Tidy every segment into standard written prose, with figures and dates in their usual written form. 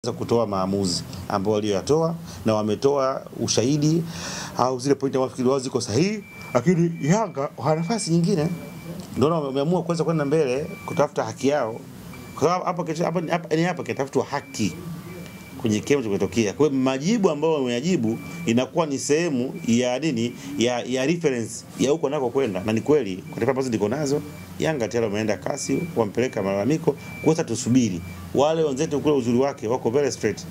kutoa maamuzi ambao walioyatoa na wametoa ushahidi au zile pointi wafikiri wao ziko sahihi, lakini Yanga wana nafasi nyingine, ndio wameamua kwanza kwenda mbele kutafuta haki yao, kwa sababu hapa kitafutwa haki kwenye kile kilichotokea. Kwa hiyo majibu ambayo wameyajibu inakuwa ni sehemu ya nini, ya reference ya huko nako kwenda, na ni kweli kwa taarifa ambazo niko nazo Yanga tayari wameenda kasi, wampeleka malalamiko. Kwa sasa tusubiri wale wenzetu kule, uzuri wake wako very straight,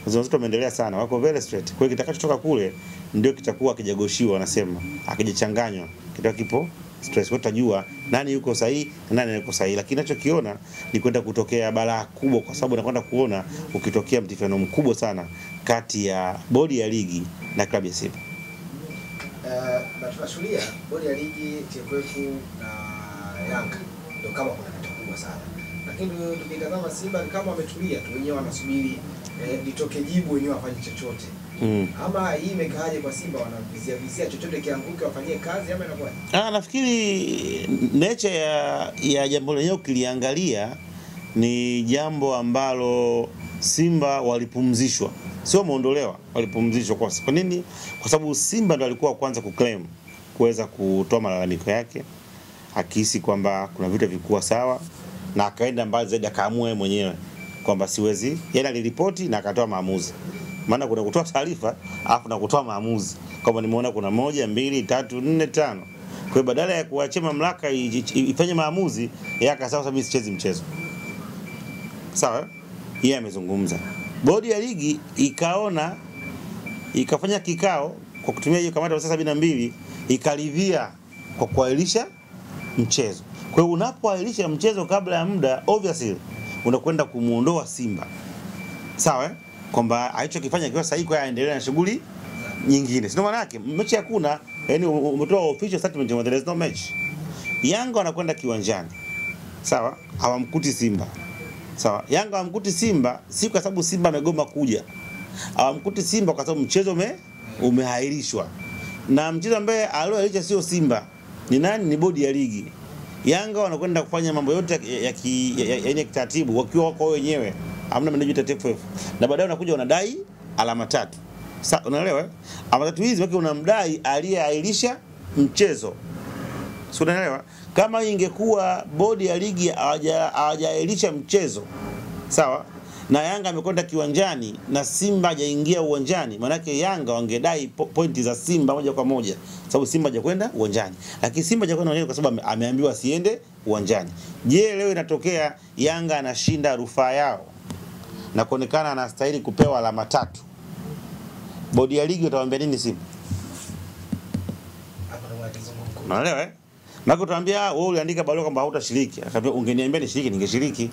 wenzetu wameendelea sana, wako very straight. Kwa hiyo kitakachotoka kule ndio kitakuwa kijagoshiwa, wanasema akijichanganywa kitakuwa kipo stress. Kwa tutajua nani yuko sahihi na nani yuko sahihi, lakini ninachokiona ni kwenda kutokea balaa kubwa, kwa sababu nakwenda kuona ukitokea mtifano mkubwa sana kati ya bodi ya ligi na klabu ya Simba. Na tunashuhudia bodi ya ligi, TFF na Yanga ndio kama kuna kitu kubwa sana, lakini tukitazama Simba kama wametulia tu, wenyewe wanasubiri litoke jibu, wenyewe wafanye chochote. Ama hii imekaaje kwa Simba, wanavizia chochote kianguke wafanyie kazi ama inakuwa? Nafikiri nature ya jambo lenyewe ukiliangalia ni jambo ambalo Simba walipumzishwa, sio muondolewa, walipumzishwa. Kwa nini? Kwa sababu Simba ndo alikuwa kwanza kuclaim, kuweza kutoa malalamiko yake, akihisi kwamba kuna vitu vilikuwa sawa, na akaenda mbali zaidi akaamua yeye mwenyewe kwamba siwezi, yeye aliripoti na akatoa maamuzi. Maana kuna kutoa taarifa afu na kutoa maamuzi kwamba nimeona kuna 1 2 3 4 5. Kwa hiyo badala ya kuachia mamlaka ifanye maamuzi, yeye akasema mimi sichezi mchezo. Sawa? Yeye amezungumza. Bodi ya ligi ikaona, ikafanya kikao kwa kutumia hiyo kamati ya saa 72, ikaridhia kwa kuahirisha mchezo. Kwa hiyo unapoahirisha mchezo kabla ya muda, obviously unakwenda kumuondoa Simba. Sawa? Kwamba alichokifanya kiwa sahihi, kwa aendelee na shughuli nyingine. Sio maana yake mechi hakuna, yani umetoa official statement that there is no match. Yanga wanakwenda kiwanjani. Sawa? Hawamkuti Simba. Sawa? Yanga hawamkuti Simba si kwa sababu Simba amegoma kuja. Hawamkuti Simba kwa sababu mchezo umehairishwa. Na mchezo ambaye alioahirisha sio Simba. Ni nani? Ni bodi ya ligi. Yanga wanakwenda kufanya mambo yote ya kitaratibu wakiwa wako wenyewe. Hamna manager TFF. Na baadaye unakuja unadai alama 3. Sasa unaelewa? Alama 3 hizi wake unamdai aliyeahirisha mchezo. Sio, unaelewa? Kama ingekuwa bodi ya ligi hawajaahirisha mchezo, sawa? Na Yanga amekwenda kiwanjani na Simba hajaingia uwanjani, maana yake Yanga wangedai pointi za Simba moja kwa moja, sababu Simba hajakwenda uwanjani. Lakini Simba hajakwenda uwanjani kwa sababu ameambiwa asiende uwanjani. Je, leo inatokea Yanga anashinda rufaa yao na kuonekana anastahili kupewa alama 3. Bodi ya ligi utawaambia nini Simba? Unaelewa? Mako utaambia wewe uliandika barua kwamba hautashiriki. Akaambia ungeniambia nishiriki ningeshiriki.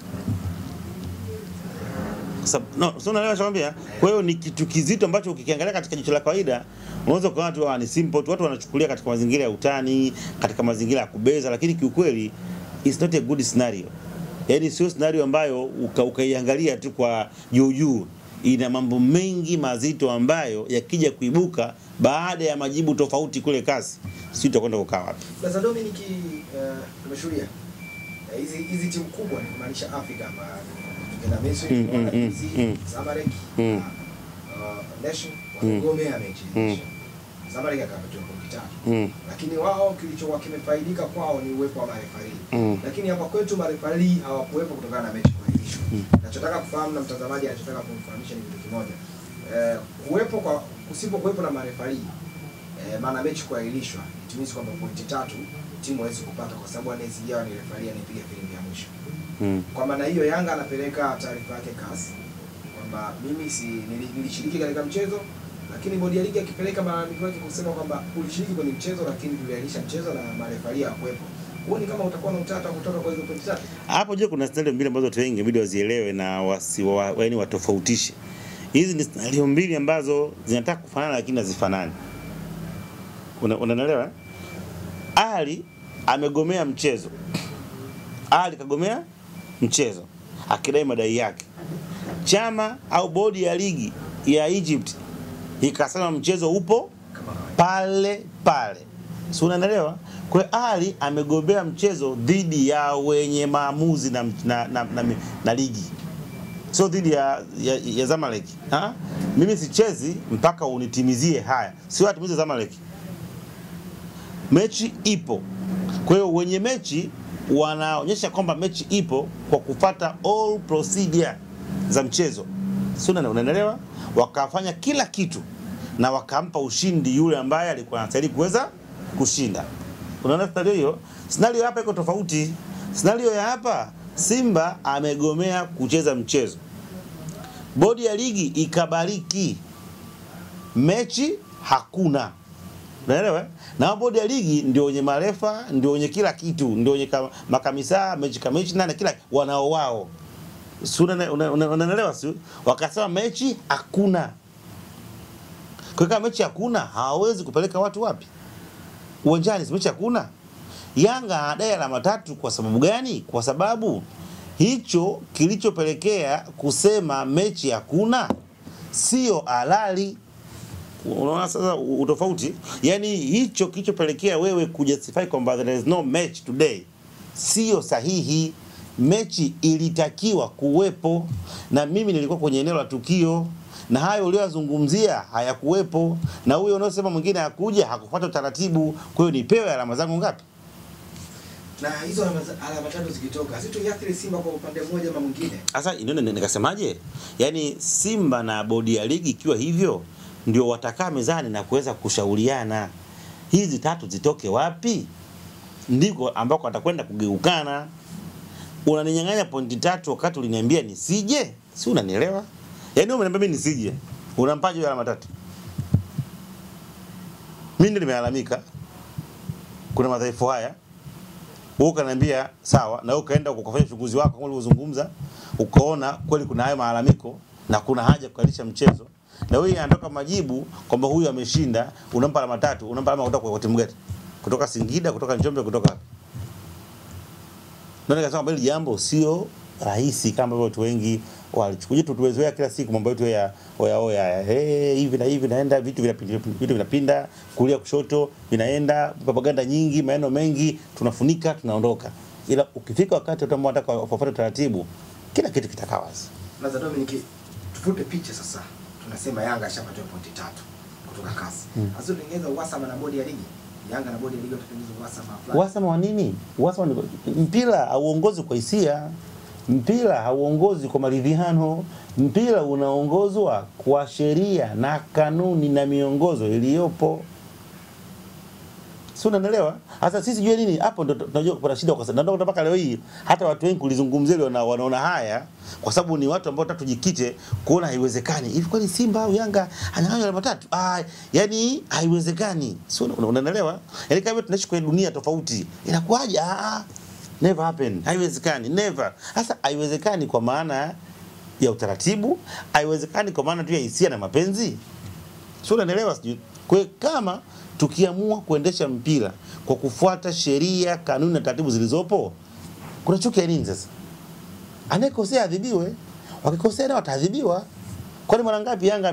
Sio, unaelewa nakwambia? Kwa hiyo ni kitu kizito ambacho ukikiangalia katika jicho la kawaida unaweza kuona tu ni simple tu, watu wanachukulia katika mazingira ya utani, katika mazingira ya kubeza, lakini kiukweli it's not a good scenario. Yaani sio scenario ambayo ukaiangalia tu kwa juu. Ina mambo mengi mazito ambayo yakija kuibuka baada ya majibu tofauti kule kasi, sisi tutakwenda kukaa wapi? Sasa Dominic, tumeshuhudia hizi timu kubwa, ni maanisha Afrika hapa, tuna Messi, Zamalek, Nation wamegomea mechi. Zamalek akapata pointi 3. Lakini wao kilichokuwa kimefaidika kwao ni uwepo wa marefari. Lakini hapa kwetu marefari hawakuwepo kutokana na mechi kuahirishwa. Nachotaka kufahamu na mtazamaji anachotaka kumfahamisha ni kitu kimoja. Kusipokuwepo na marefari, maana mechi kuahirishwa, it means kwamba pointi 3 timu haiwezi kupata, kwa sababu anayesijawa ni refari anayepiga filimbi ya mwisho. Kwa maana hiyo Yanga anapeleka taarifa yake kasi kwamba mimi nilishiriki katika mchezo, lakini bodi ya ligi akipeleka malalamiko yake kusema kwamba ulishiriki kwenye mchezo lakini tuliahirisha mchezo na marefari hawakuwepo. Huoni kama utakuwa na utata kutoka kwa hizo pointi 3? Hapo je, kuna scenario mbili ambazo watu wengi inabidi wazielewe na yaani watofautishe. Hizi ni scenario mbili ambazo zinataka kufanana lakini hazifanani. Unaelewa? Ali amegomea mchezo. Ali kagomea mchezo akidai madai yake. Chama au bodi ya ligi ya Egypt ikasema mchezo upo pale pale. Si unaelewa? Kwa Ali amegombea mchezo dhidi ya wenye maamuzi na ligi. sio dhidi ya Zamalek. Mimi sichezi mpaka unitimizie haya, sio atimize Zamalek. Mechi ipo. Kwa hiyo wenye mechi wanaonyesha kwamba mechi ipo kwa kufuata all procedure za mchezo. Sio, unaelewa? Wakafanya kila kitu na wakampa ushindi yule ambaye alikuwa anastahili kuweza kushinda. Unaona scenario hiyo? Scenario hapa iko tofauti. Scenario ya hapa, Simba amegomea kucheza mchezo. Bodi ya ligi ikabariki. Mechi hakuna. Unaelewa? Na bodi ya ligi ndio wenye marefa, ndio wenye kila kitu, ndio wenye makamisa, mechi kamishna na kila wanao wao. Unaelewa sio? Wakasema mechi hakuna. Kwa kama mechi hakuna, hawawezi kupeleka watu wapi? Uwanjani. Mechi hakuna. Yanga anadai alama 3 kwa sababu gani? Kwa sababu hicho kilichopelekea kusema mechi hakuna sio halali. Unaona sasa utofauti? Yani hicho kilichopelekea wewe kujustify kwamba there is no match today sio sahihi. Mechi ilitakiwa kuwepo na mimi nilikuwa kwenye eneo la tukio, na hayo uliyozungumzia hayakuwepo, na huyo unaosema mwingine hakuja hakufuata utaratibu. Kwa hiyo nipewe alama zangu ngapi? Na hizo alama 3 zikitoka hazitoathiri Simba kwa upande mmoja ama mwingine. Sasa ndio nikasemaje? Yani Simba na bodi ya ligi ikiwa hivyo ndio watakaa mezani na kuweza kushauriana hizi 3 zitoke wapi, ndiko ambako atakwenda kugeukana. Unaninyang'anya pointi 3 wakati uliniambia nisije? Si unanielewa? Yaani umeniambia mimi nisije, unampaje alama 3? Mimi ndio nimealamika kuna madhaifu haya, wewe ukaniambia sawa, na wewe ukaenda ukafanya uchunguzi wako kama ulivyozungumza, ukaona kweli kuna hayo malalamiko na kuna haja kukalisha mchezo, na wewe anatoka majibu kwamba huyu ameshinda, unampa alama 3. Unampa alama kutoka kwa timu gani? Kutoka Singida, kutoka Njombe, kutoka wapi? Ndio nikasema bali jambo sio rahisi kama watu wengi walichukulia. Tuwezoea kila siku mambo yetu ya oya hivi na hivi naenda, vitu vinapinda kulia kushoto, vinaenda propaganda nyingi, maneno mengi, tunafunika, tunaondoka. Ila ukifika wakati utamwataka kufuata taratibu, kila kitu kitakaa wazi. Naza Dominic, tufute picha sasa. Tunasema Yanga ashapata pointi 3 kutoka kasi. Sasa tunaongeza uhasama na bodi ya ligi. Yanga na bodi ya ligi watatengeneza uhasama fulani. Uhasama wa nini? Uhasama ni mpira hauongozi kwa hisia. Mpira hauongozi kwa maridhiano. Mpira unaongozwa kwa sheria na kanuni na miongozo iliyopo. Sio, unaelewa? Hasa sisi jua nini hapo ndo tunajua kupata shida, kwa sababu ndio mpaka leo hii hata watu wengi kulizungumzia leo na wanaona haya, kwa sababu ni watu ambao tujikite kuona haiwezekani. Hivi kwani Simba au Yanga ananyang'anya alama 3? Yani haiwezekani. Sio, unaelewa? Yani kama tunaishi kwenye dunia tofauti, inakuwaje? Never happen. Haiwezekani, never. Sasa haiwezekani kwa maana ya utaratibu, haiwezekani kwa maana tu ya hisia na mapenzi. Sio, unaelewa sijui. Kwa kama tukiamua kuendesha mpira kwa kufuata sheria, kanuni na taratibu zilizopo, kuna chuki ya nini sasa? Anayekosea adhibiwe, wakikosea nao wataadhibiwa. Kwani mara ngapi Yanga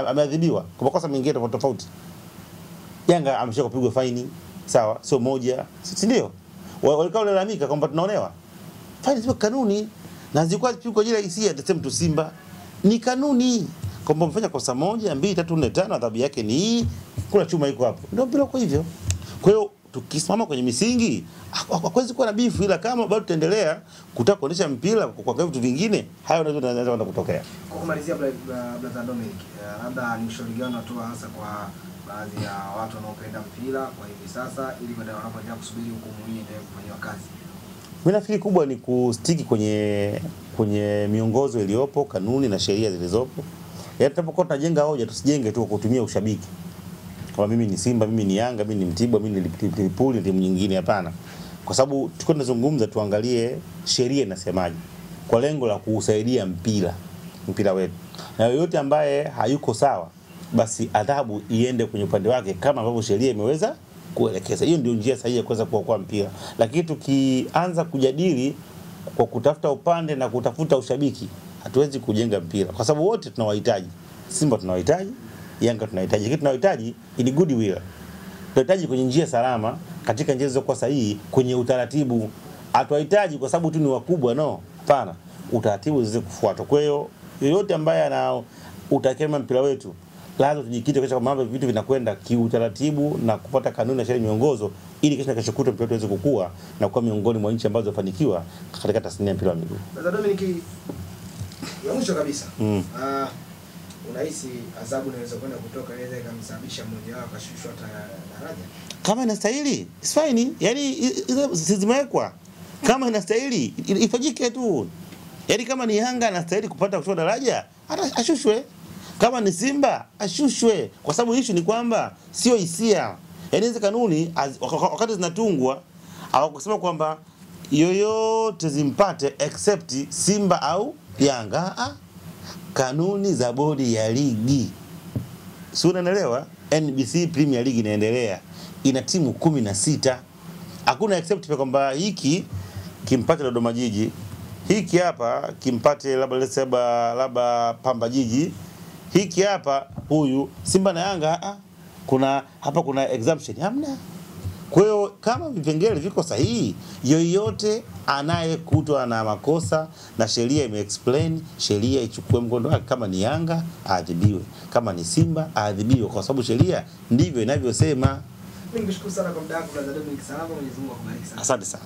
ameadhibiwa kwa makosa mengine tofauti? Yanga ameshaka kupigwa faini, sawa, sio moja, si ndio? Walikao lalamika kwamba tunaonewa. Faini sio kanuni, na zilikuwa zipigwa jila hisia. The same to Simba, ni kanuni kwamba umefanya kosa 1, 2, 3, 4, 5, adhabu yake ni hii, kuna chuma iko hapo. Ndio bila kwa hivyo. Kwa hiyo tukisimama kwenye misingi, hakuwezi kuwa na bifu, ila kama bado tutaendelea kutaka kuonesha mpira kwa vitu vingine, hayo yanaweza kutokea. Kwa kumalizia brother Dominic, labda ni ushauri gani unatoa hasa kwa baadhi ya watu wanaopenda mpira kwa hivi sasa, ili baadaye wanapoendelea kusubiri hukumu hii ndio kufanywa kazi? Mimi nafikiri kubwa ni kustiki kwenye miongozo iliyopo, kanuni na sheria zilizopo. Yaani tunapokuwa tunajenga hoja, tusijenge tu kwa kutumia ushabiki. Kama mimi ni Simba, mimi ni Yanga, mimi ni Mtibwa, mimi ni Liverpool, timu nyingine, hapana. Kwa sababu tuko tunazungumza, tuangalie sheria inasemaje kwa lengo la kuusaidia mpira wetu. Na yoyote ambaye hayuko sawa, basi adhabu iende kwenye upande wake kama ambavyo sheria imeweza kuelekeza. Hiyo ndio njia sahihi ya kuweza kuokoa mpira. Lakini tukianza kujadili kwa kutafuta upande na kutafuta ushabiki, hatuwezi kujenga mpira, kwa sababu wote tunawahitaji. Simba tunawahitaji, Yanga tunahitaji, lakini tunahitaji in good will. Tunahitaji kwenye njia salama, katika njia zilizokuwa sahihi, kwenye utaratibu. Hatuhitaji kwa sababu tu ni wakubwa, no. Hapana. utaratibu ziweze kufuatwa. Kwa hiyo yoyote ambaye ana utakema mpira wetu lazima tujikite kwa mambo vitu vinakwenda kiutaratibu na kupata kanuni na sheria miongozo ili kesho kutwa mpira wetu uweze kukua na kuwa miongoni mwa nchi ambazo zafanikiwa katika tasnia ya mpira wa miguu. Sasa Dominic, ya mwisho kabisa. Unahisi adhabu inaweza kwenda kutoka inaweza ikamsababisha mmoja wao akashushwa daraja? Kama inastahili, it's fine. Yaani zimewekwa. Kama inastahili ifanyike tu. Yaani kama ni Yanga anastahili kupata kushuka daraja, hata ashushwe. Kama ni Simba ashushwe, kwa sababu issue ni kwamba sio hisia. Yaani hizo kanuni wakati zinatungwa hawakusema kwamba yoyote zimpate except Simba au Yanga. Kanuni za bodi ya ligi. Si unaelewa? NBC Premier League inaendelea. Ina timu 16. Hakuna except kwamba hiki kimpate Dodoma Jiji. Hiki hapa kimpate labda Pamba Jiji. Hiki hapa huyu Simba na Yanga kuna exemption hamna. Kwa hiyo kama vipengele viko sahihi, yoyote anayekutwa na makosa na sheria imeexplain, sheria ichukue mkondo wake. Kama ni Yanga aadhibiwe, kama ni Simba aadhibiwe, kwa sababu sheria ndivyo inavyosema. Mimi nikushukuru sana kwa muda wako Dominic Salama, Mwenyezi Mungu akubariki sana. Asante sana.